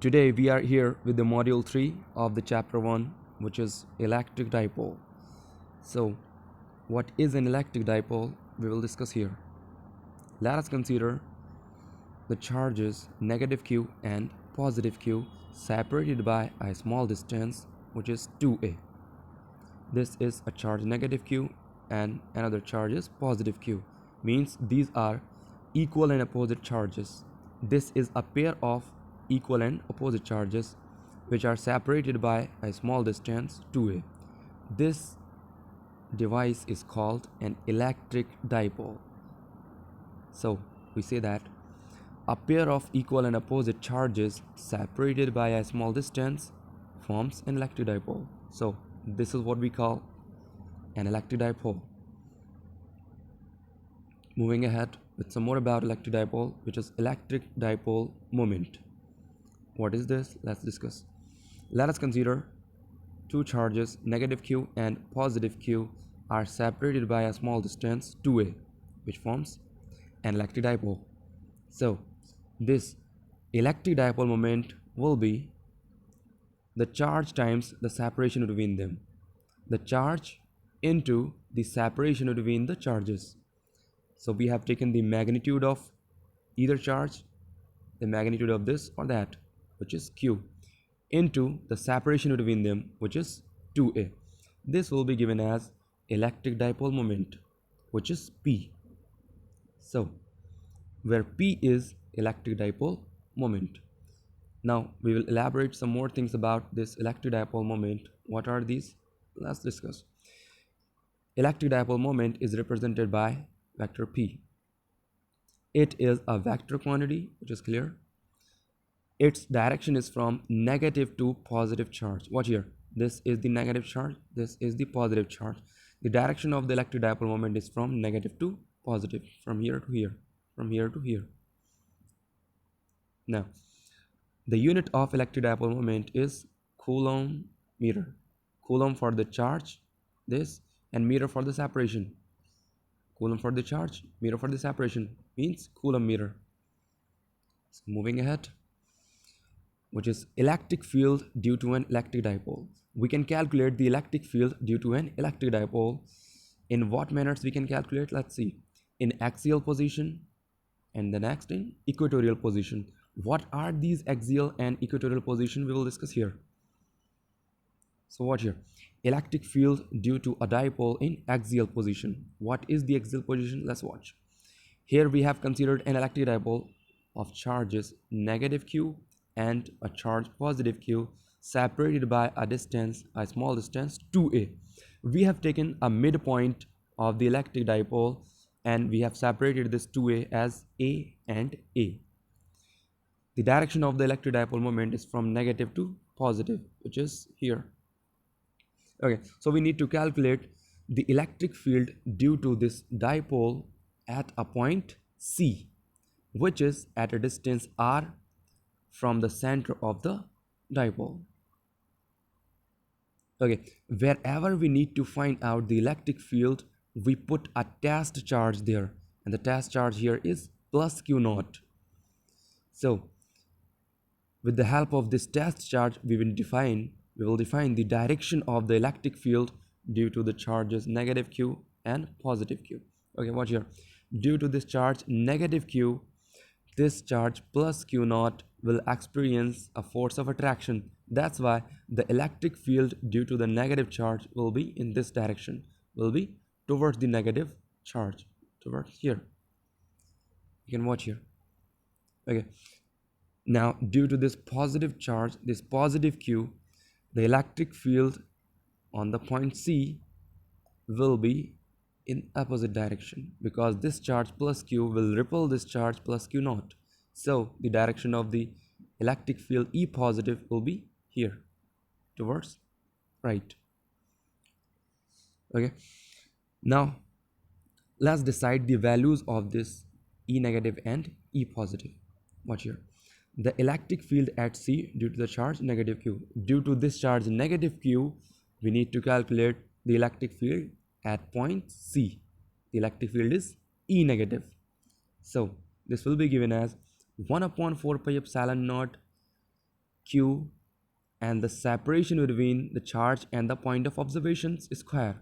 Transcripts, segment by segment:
Today we are here with the module 3 of the chapter 1, which is electric dipole. So what is an electric dipole? We will discuss here. Let us consider the charges negative q and positive q separated by a small distance, which is 2a. This is a charge negative q and another charge is positive q. Means these are equal and opposite charges. This is a pair of equal and opposite charges which are separated by a small distance 2a. This device is called an electric dipole. So we say that a pair of equal and opposite charges separated by a small distance forms an electric dipole. So this is what we call an electric dipole. Moving ahead with some more about electric dipole, which is electric dipole moment. What is this? Let's discuss. Let us consider two charges negative q and positive q are separated by a small distance 2a, which forms an electric dipole. So this electric dipole moment will be the charge times the separation between them, the charge into the separation between the charges. So we have taken the magnitude of either charge, the magnitude of this or that, which is q, into the separation between them, which is 2a. This will be given as electric dipole moment, which is p. So where p is electric dipole moment. Now we will elaborate some more things about this electric dipole moment. What are these? Let's discuss. Electric dipole moment is represented by vector p. It is a vector quantity, which is clear. Its direction is from negative to positive charge. Watch here. This is the negative charge. This is the positive charge. The direction of the electric dipole moment is from negative to positive, from here to here, from here to here. Now, the unit of electric dipole moment is coulomb meter. Coulomb for the charge, this, and meter for the separation. Coulomb for the charge, meter for the separation, means coulomb meter. So moving ahead, which is electric field due to an electric dipole. We can calculate the electric field due to an electric dipole. In what manners we can calculate? Let's see. In axial position, and the next in equatorial position. What are these axial and equatorial position? We will discuss here. So watch here. Electric field due to a dipole in axial position. What is the axial position? Let's watch. Here we have considered an electric dipole of charges negative q and a charge positive q separated by a distance, a small distance 2a. We have taken a midpoint of the electric dipole and we have separated this 2a as a and a. The direction of the electric dipole moment is from negative to positive, which is here. Okay, so we need to calculate the electric field due to this dipole at a point C, which is at a distance r from the center of the dipole. Okay, wherever we need to find out the electric field, we put a test charge there, and the test charge here is plus q naught. So with the help of this test charge, we will define the direction of the electric field due to the charges negative q and positive q. Okay, watch here. Due to this charge negative q, this charge plus q naught will experience a force of attraction. That's why the electric field due to the negative charge will be in this direction, will be towards the negative charge, towards here. You can watch here. Okay. Now, due to this positive charge, this positive q, the electric field on the point C will be in opposite direction, because this charge plus q will repel this charge plus q naught. So the direction of the electric field E positive will be here, towards right. Okay. Now let's decide the values of this E negative and E positive. Watch here. The electric field at C due to the charge negative q. Due to this charge negative q, we need to calculate the electric field at point C. The electric field is E negative. So this will be given as 1/4 pi epsilon naught q, and the separation between the charge and the point of observation square.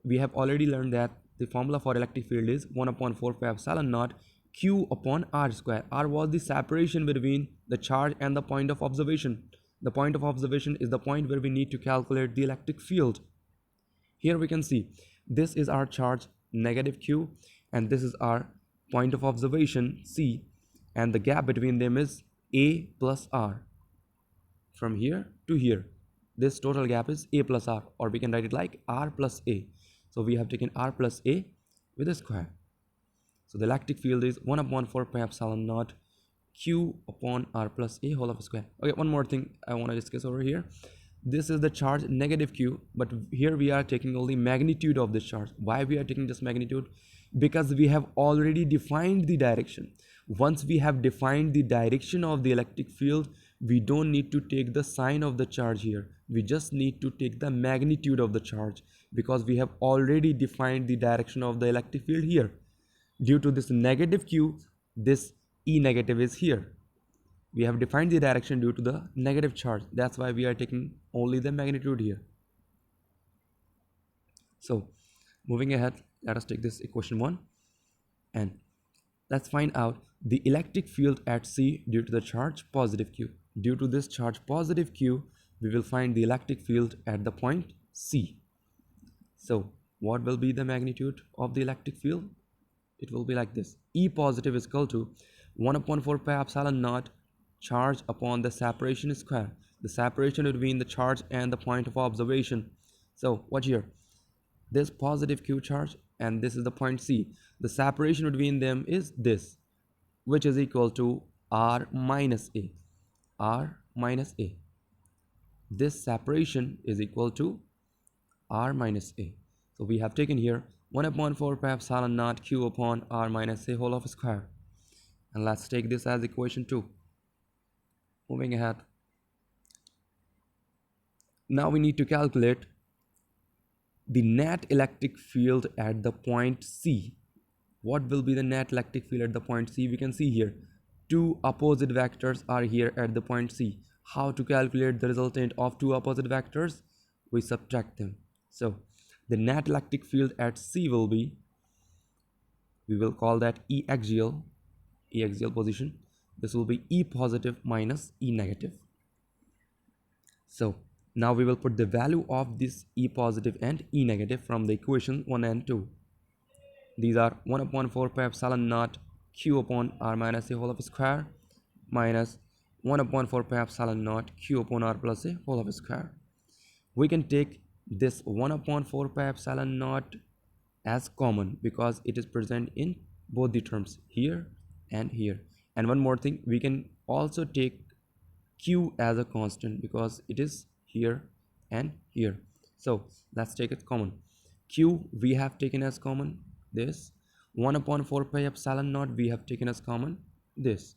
We have already learned that the formula for electric field is 1 upon 4 pi epsilon naught q upon r square. R was the separation between the charge and the point of observation. The point of observation is the point where we need to calculate the electric field. Here we can see this is our charge negative q, and this is our point of observation c, and the gap between them is a plus r. From here to here, this total gap is a plus r, or we can write it like r plus a. So we have taken r plus a with a square. So the electric field is 1 upon 4 pi epsilon naught q upon r plus a whole of a square. Okay, one more thing I want to discuss over here. This is the charge negative q, but here we are taking only magnitude of this charge. Why we are taking just magnitude? Because we have already defined the direction. Once we have defined the direction of the electric field, we don't need to take the sign of the charge here. We just need to take the magnitude of the charge, because we have already defined the direction of the electric field here. Due to this negative q, this E negative is here. We have defined the direction due to the negative charge. That's why we are taking only the magnitude here. So moving ahead, let us take this equation 1 and let's find out the electric field at C due to the charge positive q. Due to this charge positive q, we will find the electric field at the point C. So what will be the magnitude of the electric field? It will be like this. E positive is equal to 1 upon 4 pi epsilon naught charge upon the separation square. The separation between the charge and the point of observation. So watch here. This positive q charge and this is the point C. The separation between them is this, which is equal to r minus a. R minus a. This separation is equal to r minus a. So we have taken here 1 upon 4 pi epsilon naught q upon r minus a whole of a square. And let's take this as equation 2. Moving ahead. Now we need to calculate the net electric field at the point C. What will be the net electric field at the point C? We can see here two opposite vectors are here at the point C. How to calculate the resultant of two opposite vectors? We subtract them. So the net electric field at C will be, we will call that E axial position. This will be E positive minus E negative. So now we will put the value of this E positive and E negative from the equation 1 and 2. These are 1 upon 4 pi epsilon naught q upon r minus a whole of a square minus 1 upon 4 pi epsilon naught q upon r plus a whole of a square. We can take this 1 upon 4 pi epsilon naught as common because it is present in both the terms here and here. And one more thing, we can also take q as a constant because it is here and here. So let's take it common. Q we have taken as common this. 1 upon 4 pi epsilon naught we have taken as common this.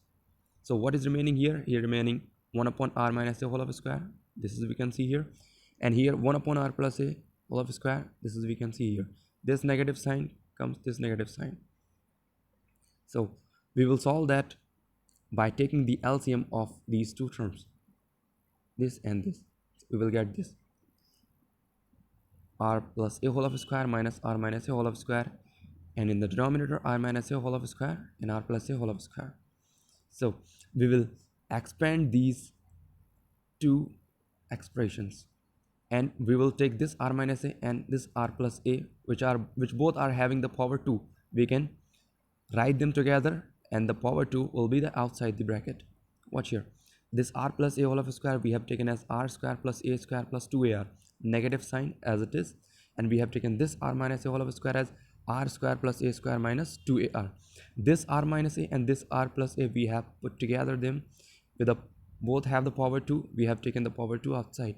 So what is remaining here? Here remaining 1 upon r minus a whole of a square. This is we can see here. And here 1 upon r plus a whole of a square. This is we can see here. This negative sign comes this negative sign. So we will solve that by taking the LCM of these two terms, this and this. We will get this r plus a whole of a square minus r minus a whole of a square, and in the denominator r minus a whole of a square and r plus a whole of a square. So we will expand these two expressions and we will take this r minus a and this r plus a, which both are having the power 2. We can write them together and the power 2 will be the outside the bracket. Watch here. This r plus a whole of a square we have taken as r square plus a square plus 2ar, negative sign as it is, and we have taken this r minus a whole of a square as r square plus a square minus 2ar. This r minus a and this r plus a we have put together them with a both have the power 2. We have taken the power 2 outside.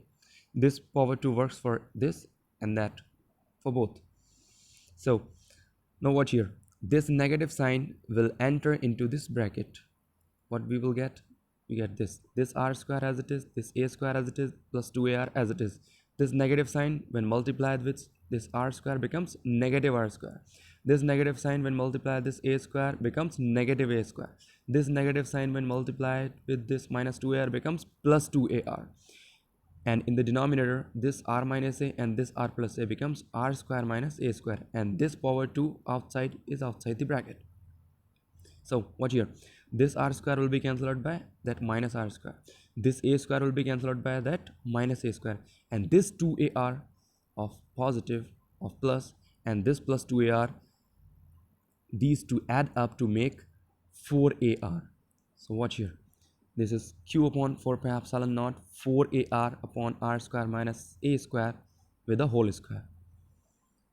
This power 2 works for this and that for both. So now watch here. This negative sign will enter into this bracket. What we will get? We get this r square as it is, this a square as it is, plus 2ar as it is. This negative sign when multiplied with this r square becomes negative r square. This negative sign when multiplied this a square becomes negative a square. This negative sign when multiplied with this minus 2ar becomes plus 2ar. And in the denominator, this r minus a and this r plus a becomes r square minus a square. And this power 2 outside is outside the bracket. So watch here. This r square will be cancelled out by that minus r square. This a square will be cancelled out by that minus a square. And this 2ar of positive, of plus, and this plus 2ar, these two add up to make 4ar. So watch here. This is q upon 4 pi epsilon naught 4ar upon r square minus a square with a whole square.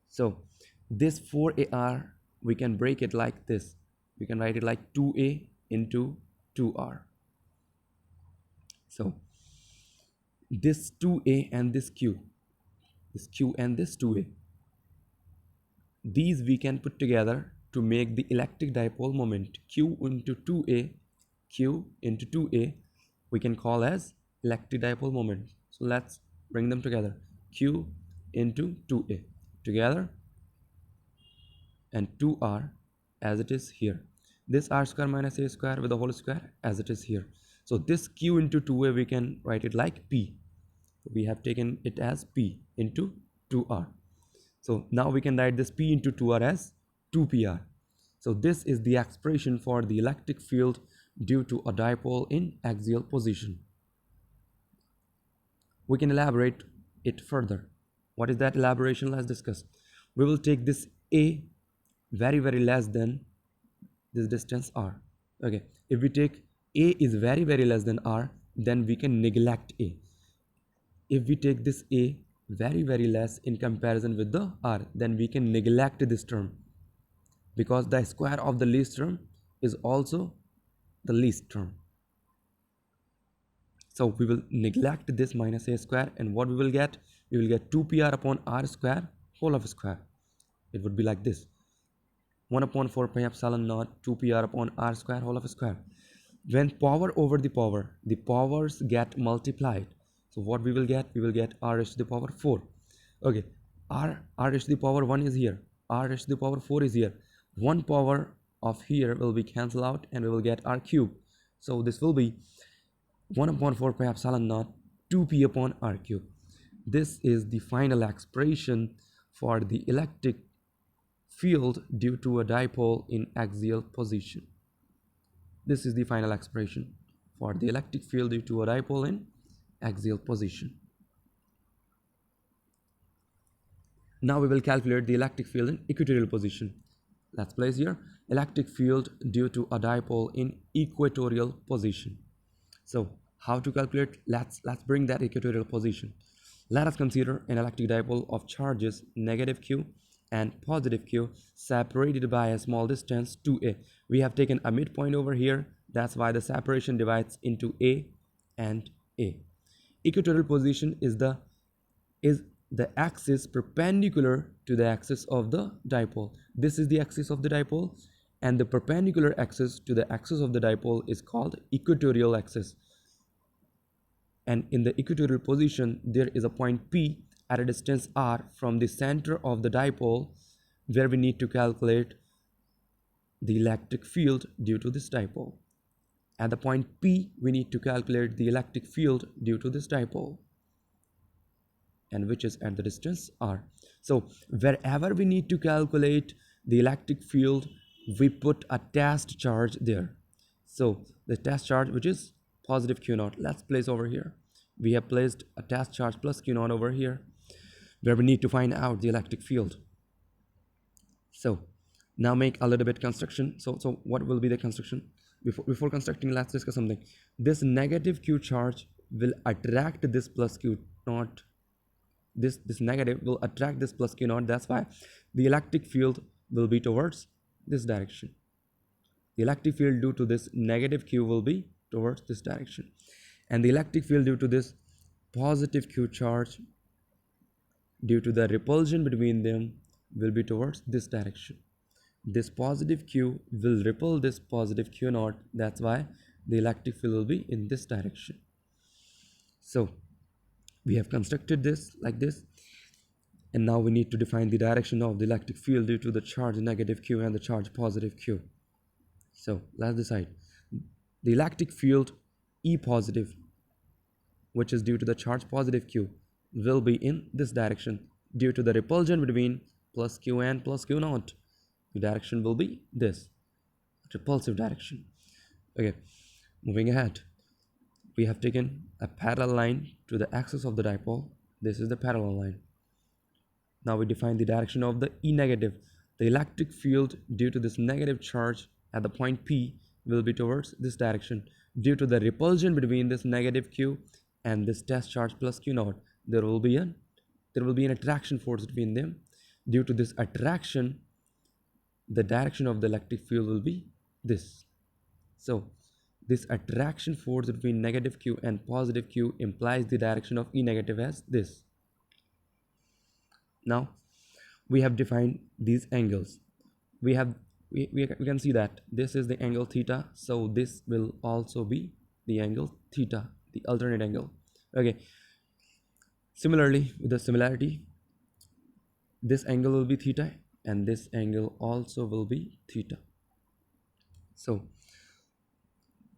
So this 4ar, we can break it like this. We can write it like 2a into 2r. So this 2a and this q and this 2a, these we can put together to make the electric dipole moment. Q into 2a we can call as electric dipole moment. So let's bring them together. Q into 2a together, and 2r as it is here. This r square minus a square with a whole square as it is here. So this q into 2a, we can write it like p. We have taken it as p into 2r. So now we can write this p into 2r as 2pr. So this is the expression for the electric field due to a dipole in axial position. We can elaborate it further. What is that elaboration? Let's discuss. We will take this a very less than this distance r. Okay, if we take a is very less than r, then we can neglect a. If we take this a very less in comparison with the r, then we can neglect this term, because the square of the least term is also the least term. So we will neglect this minus a square, and what we will get? We will get 2pr upon r square whole of square. It would be like this: 1 upon 4 pi epsilon naught 2pr upon r square whole of square. When power over the powers get multiplied. So what we will get? We will get r raised to the power 4. Okay, r raised to the power 1 is here. R raised to the power 4 is here. One power of here will be cancelled out, and we will get r cube. So this will be 1 upon 4 pi epsilon naught 2p upon r cube. This is the final expression for the electric field due to a dipole in axial position. This is the final expression for the electric field due to a dipole in axial position. Now we will calculate the electric field in equatorial position. Let's place here electric field due to a dipole in equatorial position. So how to calculate? Let's bring that equatorial position. Let us consider an electric dipole of charges negative q and positive q separated by a small distance 2a. We have taken a midpoint over here. That's why the separation divides into a and a. Equatorial position is the axis perpendicular to the axis of the dipole. This is the axis of the dipole, and the perpendicular axis to the axis of the dipole is called equatorial axis. And in the equatorial position, there is a point P at a distance r from the center of the dipole, where we need to calculate the electric field due to this dipole. At the point P, we need to calculate the electric field due to this dipole, and which is at the distance r. So wherever we need to calculate the electric field, we put a test charge there. So the test charge, which is positive q naught, let's place over here. We have placed a test charge plus q naught over here, where we need to find out the electric field. So now make a little bit construction. So what will be the construction? Before constructing, let's discuss something. This negative q charge will attract this plus q naught. This negative will attract this plus q naught. That's why the electric field will be towards this direction. The electric field due to this negative q will be towards this direction, and the electric field due to this positive q charge, due to the repulsion between them, will be towards this direction. This positive q will repel this positive q naught. That's why the electric field will be in this direction. So we have constructed this like this. And now we need to define the direction of the electric field due to the charge negative q and the charge positive q. So let's decide. The electric field E positive, which is due to the charge positive q, will be in this direction due to the repulsion between plus q and plus q naught. The direction will be this, repulsive direction. Okay, moving ahead. We have taken a parallel line to the axis of the dipole. This is the parallel line. Now we define the direction of the E negative. The electric field due to this negative charge at the point P will be towards this direction. Due to the repulsion between this negative Q and this test charge plus Q naught, there will be an attraction force between them. Due to this attraction, the direction of the electric field will be this. So this attraction force between negative Q and positive Q implies the direction of E negative as this. Now we have defined these angles. We can see that this is the angle theta, so this will also be the angle theta, the alternate angle. Okay, similarly, with the similarity, this angle will be theta and this angle also will be theta. So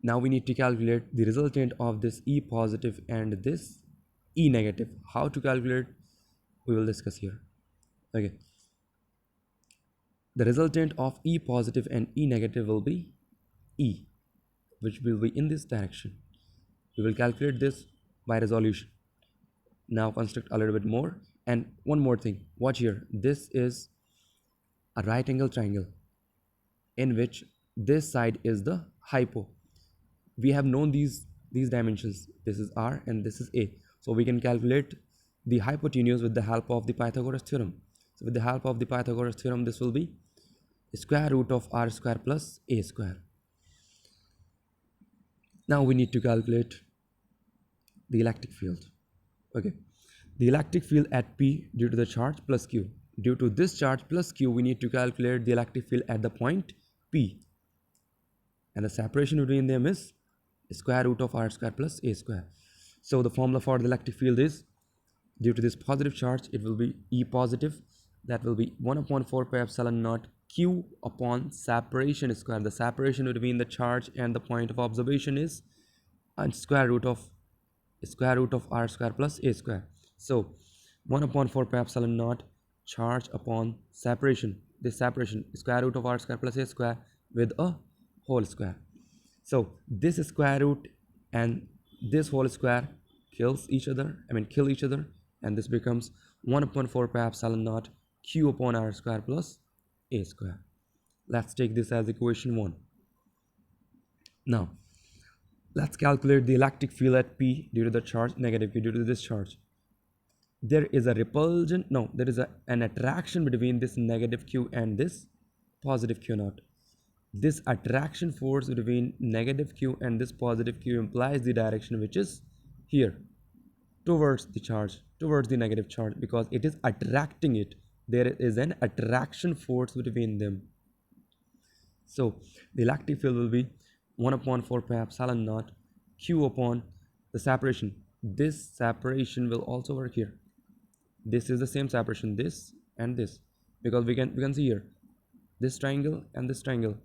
now we need to calculate the resultant of this E positive and this E negative. How to calculate, we will discuss here. Okay, the resultant of E positive and E negative will be E, which will be in this direction. We will calculate this by resolution. Now construct a little bit more. And one more thing, watch here. This is a right angle triangle in which this side is the hypo. We have known these dimensions. This is R and this is A. So we can calculate the hypotenuse with the help of the Pythagoras theorem. So with the help of the Pythagoras theorem, this will be square root of R square plus A square. Now we need to calculate the electric field. Okay, the electric field at P due to the charge plus Q. Due to this charge plus Q, we need to calculate the electric field at the point P. And the separation between them is square root of R square plus A square. So the formula for the electric field is, due to this positive charge, it will be E positive. That will be 1 upon 4 pi epsilon naught Q upon separation square. The separation between the charge and the point of observation is square root of R square plus A square. So 1 upon 4 pi epsilon naught charge upon separation. This separation, square root of R square plus A square with a whole square. So this square root and this whole square kill each other, and this becomes 1 upon 4 pi epsilon naught Q upon R square plus A square. Let's take this as equation 1. Now let's calculate the electric field at P due to the charge negative Q due to this charge. There is a repulsion, no, there is an attraction between this negative Q and this positive Q naught. This attraction force between negative Q and this positive Q implies the direction which is here, towards the charge, towards the negative charge, because it is attracting it. There is an attraction force between them. So the electric field will be 1 upon 4 pi epsilon naught Q upon the separation. This separation will also work here. This is the same separation, this and this, because we can see here, this triangle and this triangle,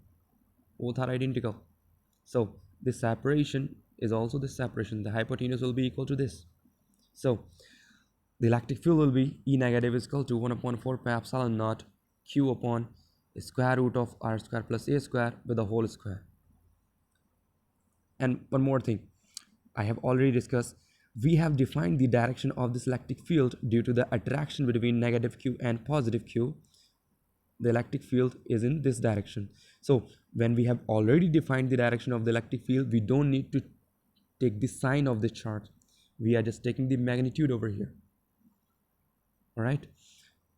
both are identical. So this separation is also this separation. The hypotenuse will be equal to this. So the electric field will be E negative is equal to 1 upon 4 pi epsilon naught Q upon square root of R square plus A square with a whole square. And one more thing, I have already discussed, we have defined the direction of this electric field due to the attraction between negative Q and positive Q. The electric field is in this direction. So when we have already defined the direction of the electric field, we don't need to take the sign of the charge. We are just taking the magnitude over here. All right,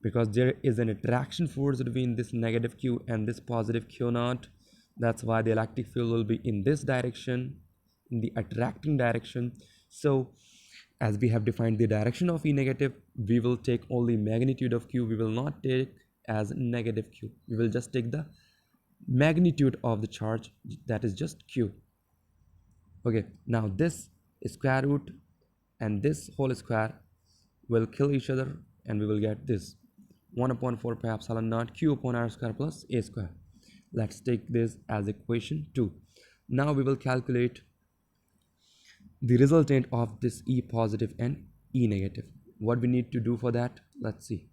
because there is an attraction force between this negative Q and this positive Q naught. That's why the electric field will be in this direction, in the attracting direction. So as we have defined the direction of E negative, we will take only magnitude of Q. We will not take as negative Q. We will just take the magnitude of the charge, that is just Q. Okay, now this square root and this whole square will kill each other and we will get this 1 upon 4 pi epsilon naught q upon r square plus a square. Let's take this as equation 2. Now we will calculate the resultant of this E positive and E negative. What we need to do for that, let's see.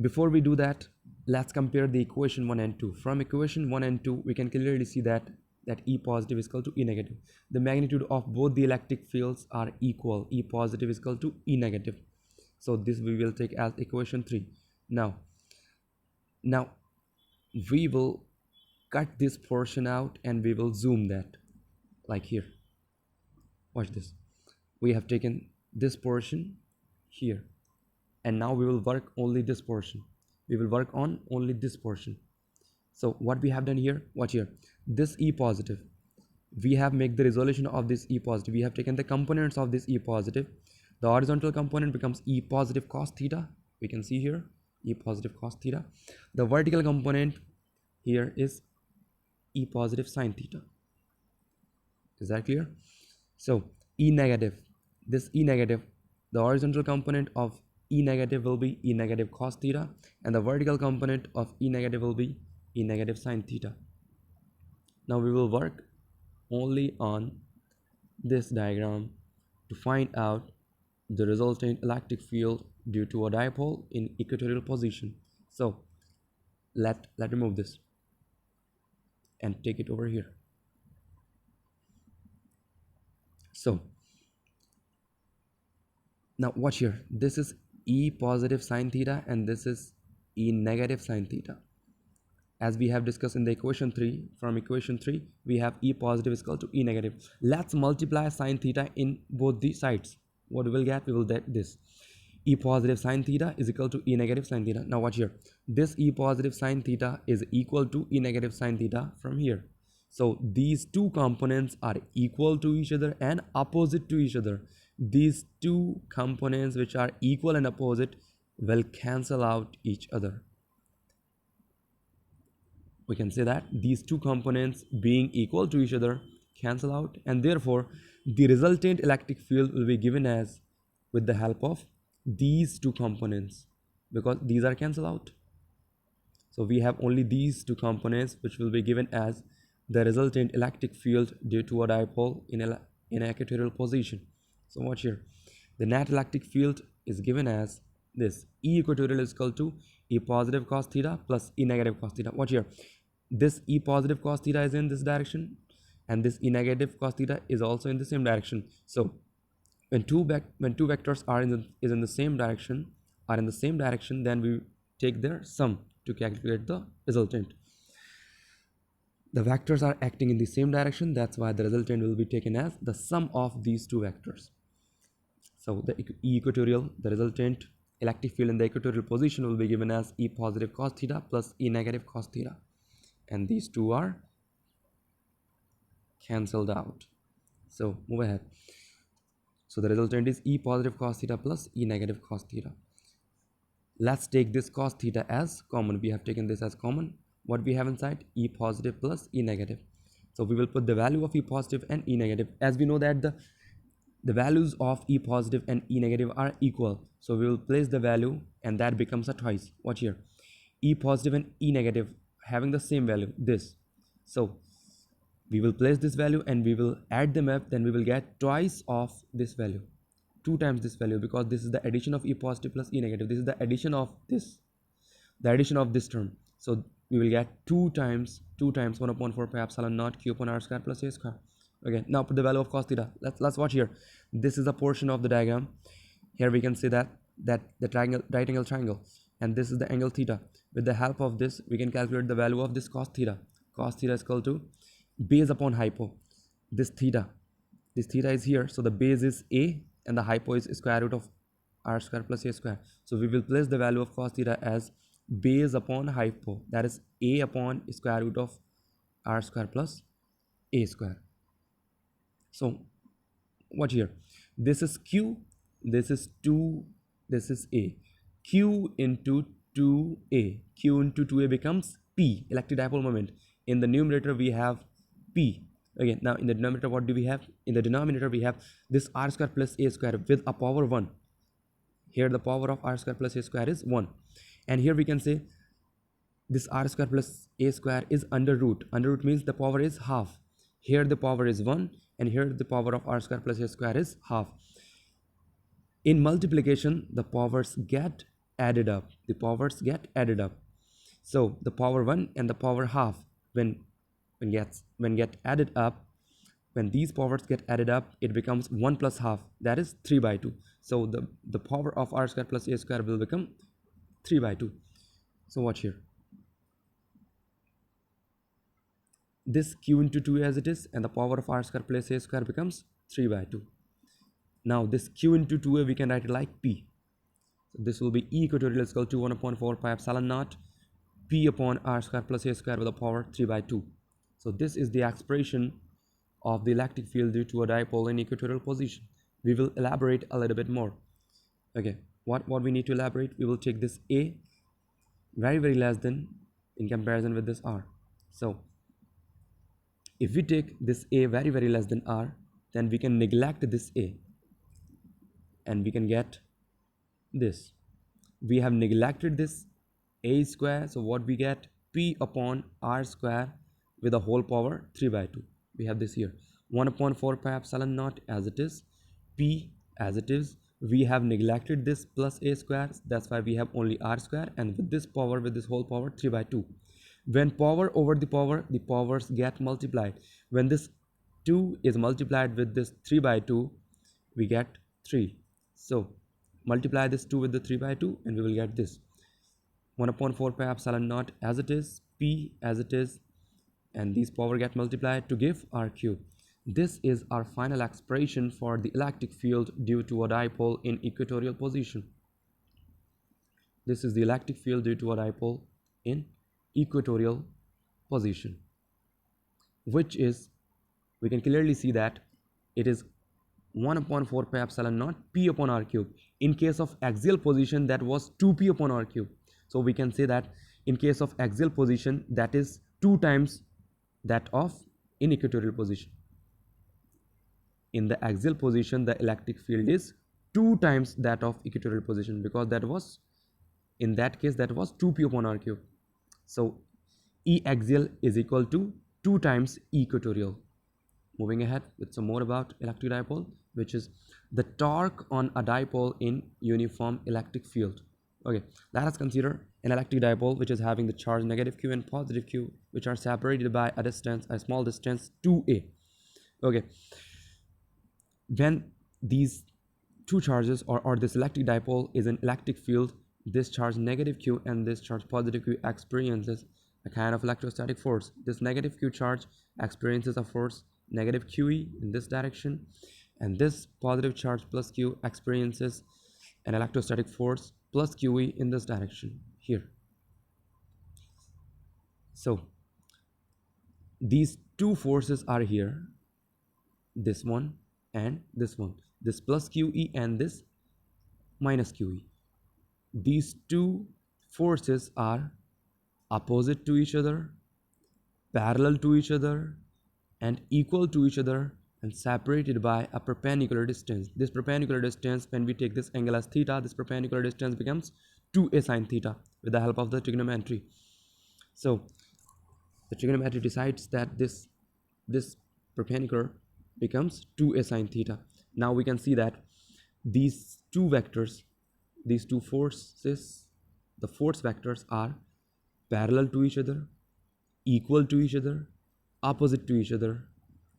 Before we do that, let's compare the equation 1 and 2. From equation 1 and 2, we can clearly see that E positive is equal to E negative. The magnitude of both the electric fields are equal. E positive is equal to E negative. So this we will take as equation 3. Now we will cut this portion out and we will zoom that like here. Watch this. We have taken this portion here, and now we will work only this portion. We will work on only this portion. So what we have done here, watch here, this E positive, we have made the resolution of this E positive. We have taken the components of this E positive. The horizontal component becomes E positive cos theta. We can see here E positive cos theta. The vertical component here is E positive sin theta. Is that clear? So E negative, this E negative, the horizontal component of E negative will be E negative cos theta, and the vertical component of E negative will be E negative sin theta. Now we will work only on this diagram to find out the resultant electric field due to a dipole in equatorial position. So let remove this and take it over here. So now watch here, this is E positive sin theta and this is E negative sin theta. As we have discussed in the equation 3, from equation 3 we have E positive is equal to E negative. Let's multiply sin theta in both the sides. What we will get? We will get this E positive sin theta is equal to E negative sin theta. Now watch here, this E positive sin theta is equal to E negative sin theta from here. So these two components are equal to each other and opposite to each other. These two components which are equal and opposite will cancel out each other. We can say that these two components being equal to each other cancel out, and therefore the resultant electric field will be given as with the help of these two components, because these are cancel out. So we have only these two components which will be given as the resultant electric field due to a dipole in an equatorial position. So watch here, the net electric field is given as this E equatorial is equal to E positive cos theta plus E negative cos theta. Watch here, this E positive cos theta is in this direction and this E negative cos theta is also in the same direction. So when two vectors are in the same direction, then we take their sum to calculate the resultant. The vectors are acting in the same direction, that's why the resultant will be taken as the sum of these two vectors. So the equatorial, the resultant electric field in the equatorial position will be given as E positive cos theta plus E negative cos theta, and these two are cancelled out. So move ahead. So the resultant is E positive cos theta plus E negative cos theta. Let's take this cos theta as common. We have taken this as common. What we have inside? E positive plus E negative. So we will put the value of E positive and E negative. As we know that the values of E positive and E negative are equal, so we will place the value and that becomes a twice. Watch here, E positive and E negative having the same value, this. So we will place this value and we will add them up, then we will get twice of this value, 2 times this value, because this is the addition of E positive plus E negative. This is the addition of this, term. So we will get 2 times 1 upon 4 pi epsilon naught q upon r square plus a square. Okay, now put the value of cos theta. Let's watch here. This is a portion of the diagram. Here we can see that the triangle, right angle triangle, and this is the angle theta. With the help of this, we can calculate the value of this cos theta. Cos theta is equal to base upon hypo. This theta is here, so the base is a and the hypo is square root of r square plus a square. So we will place the value of cos theta as base upon hypo, that is a upon square root of r square plus a square. So watch here, this is q, this is 2, this is a. Q into 2a, q into 2a becomes p, electric dipole moment. In the numerator we have p. Okay, now in the denominator what do we have? In the denominator we have this r square plus a square with a power 1. Here the power of r square plus a square is 1. And here we can say this r square plus a square is under root. Under root means the power is half. Here the power is 1 and here the power of r square plus a square is half. In multiplication, the powers get added up. The powers get added up. So the power 1 and the power half when get added up, when these powers get added up, it becomes 1 plus half, that is 3 by 2. So the power of r square plus a square will become 3 by 2. So watch here. This q into 2 as it is, and the power of r square plus a square becomes 3 by 2. Now this q into 2a we can write it like p. So this will be E equatorial is equal to 1 upon 4 pi epsilon naught p upon r square plus a square with the power 3 by 2. So this is the expression of the electric field due to a dipole in equatorial position. We will elaborate a little bit more. Okay, what we need to elaborate, we will take this a very less than in comparison with this r. So if we take this a very less than r, then we can neglect this a and we can get this. We have neglected this a square, so what we get, p upon r square with a whole power 3 by 2. We have this here 1 upon 4 pi epsilon naught as it is, p as it is. We have neglected this plus a square, that's why we have only r square, and with this power, with this whole power 3 by 2. When power over the powers get multiplied. When this 2 is multiplied with this 3 by 2, we get 3. So multiply this 2 with the 3 by 2 and we will get this 1 upon 4 pi epsilon naught as it is, p as it is, and these power get multiplied to give r cube. This is our final expression for the electric field due to a dipole in equatorial position. This is the electric field due to a dipole in equatorial position, which is, we can clearly see that it is 1 upon 4 pi epsilon naught p upon r cube. In case of axial position, that was 2p upon r cube. So we can say that in case of axial position, that is 2 times that of in equatorial position. In the axial position, the electric field is 2 times that of equatorial position, because that was, in that case, that was 2p upon r cube. So E axial is equal to 2 times equatorial. Moving ahead with some more about electric dipole, which is the torque on a dipole in uniform electric field. Okay, let us consider an electric dipole which is having the charge negative q and positive q, which are separated by a small distance 2a. Okay, when these two charges or this electric dipole is an electric field, this charge negative q and this charge positive q experiences a kind of electrostatic force. This negative q charge experiences a force negative QE in this direction, and this positive charge plus Q experiences an electrostatic force plus QE in this direction here. So these two forces are here, this one and this one, this plus QE and this minus QE. These two forces are opposite to each other, parallel to each other, and equal to each other, and separated by a perpendicular distance. This perpendicular distance, when we take this angle as theta, this perpendicular distance becomes 2a sine theta with the help of the trigonometry. So the trigonometry decides that this perpendicular becomes 2a sine theta. Now we can see that these two vectors, these two forces, the force vectors are parallel to each other, equal to each other, opposite to each other,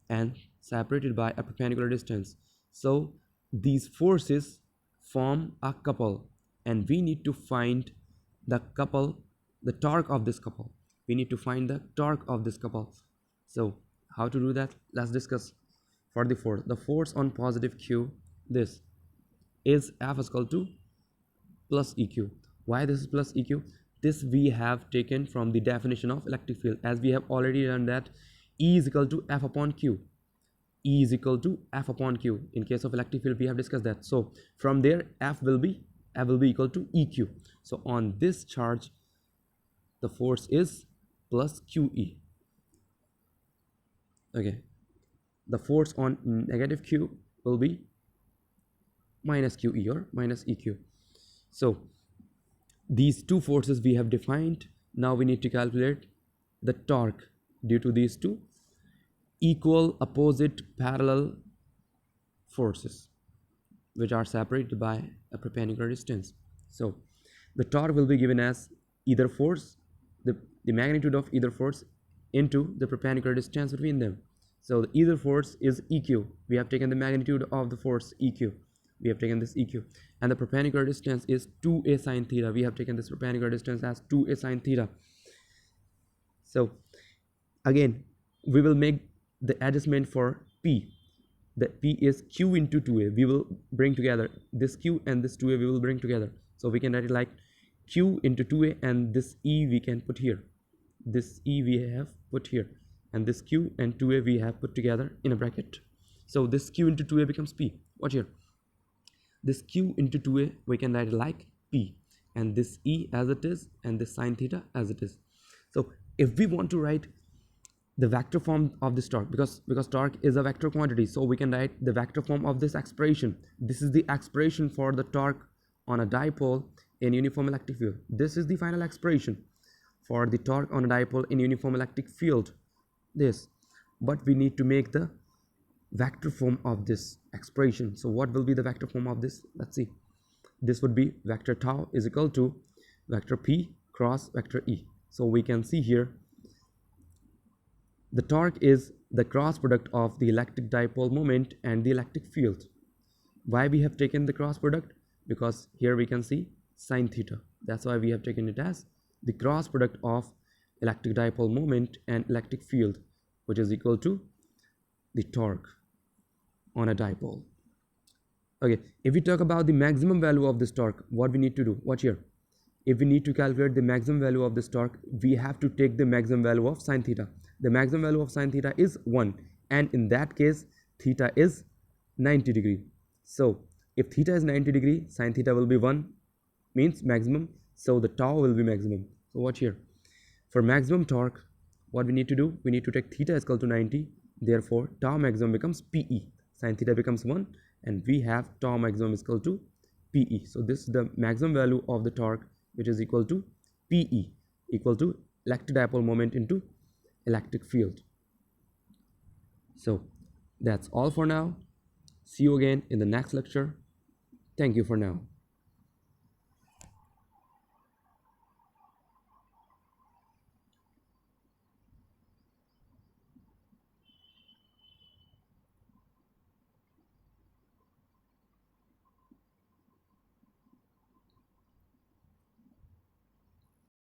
and separated by a perpendicular distance. So these forces form a couple, and we need to find the couple, the torque of this couple. We need to find the torque of this couple. So how to do that? Let's discuss. For the force on positive Q, this is F is equal to plus EQ. Why this is plus EQ? This we have taken from the definition of electric field, as we have already learned that E is equal to F upon Q. E is equal to F upon Q. In case of electric field, we have discussed that. So from there, F will be equal to EQ. So on this charge, the force is plus QE. Okay, the force on negative Q will be minus QE or minus EQ. So these two forces we have defined. Now we need to calculate the torque due to these two equal, opposite, parallel forces which are separated by a perpendicular distance. So the torque will be given as either force, the magnitude of either force into the perpendicular distance between them. So the either force is EQ. We have taken the magnitude of the force EQ. We have taken this EQ. And the perpendicular distance is 2a sine theta. We have taken this perpendicular distance as 2a sine theta. So again, we will make the adjustment for P. The P is Q into 2a. We will bring together this Q and this 2a we will bring together. So we can write it like Q into 2a, and this E we can put here. This E we have put here, and this Q and 2a we have put together in a bracket. So this Q into 2a becomes P. Watch here. This Q into 2a we can write it like P, and this E as it is, and this sine theta as it is. So if we want to write the vector form of this torque, because torque is a vector quantity, so we can write the vector form of this expression. This is the expression for the torque on a dipole in uniform electric field. This is the final expression for the torque on a dipole in uniform electric field. This, but we need to make the vector form of this expression. So what will be the vector form of this? Let's see. This would be vector tau is equal to vector P cross vector E. So we can see here the torque is the cross product of the electric dipole moment and the electric field. Why we have taken the cross product? Because here we can see sine theta. That's why we have taken it as the cross product of electric dipole moment and electric field, which is equal to the torque on a dipole. Okay, if we talk about the maximum value of this torque, what we need to do? Watch here. If we need to calculate the maximum value of this torque, we have to take the maximum value of sine theta. The maximum value of sine theta is 1, and in that case theta is 90 degree. So if theta is 90 degree, sine theta will be 1, means maximum, so the tau will be maximum. So watch here. For maximum torque, what we need to do? We need to take theta is equal to 90, therefore tau maximum becomes PE. Sine theta becomes 1, and we have tau maximum is equal to PE. So this is the maximum value of the torque, which is equal to PE, equal to electric dipole moment into electric field. So that's all for now. See you again in the next lecture. Thank you for now.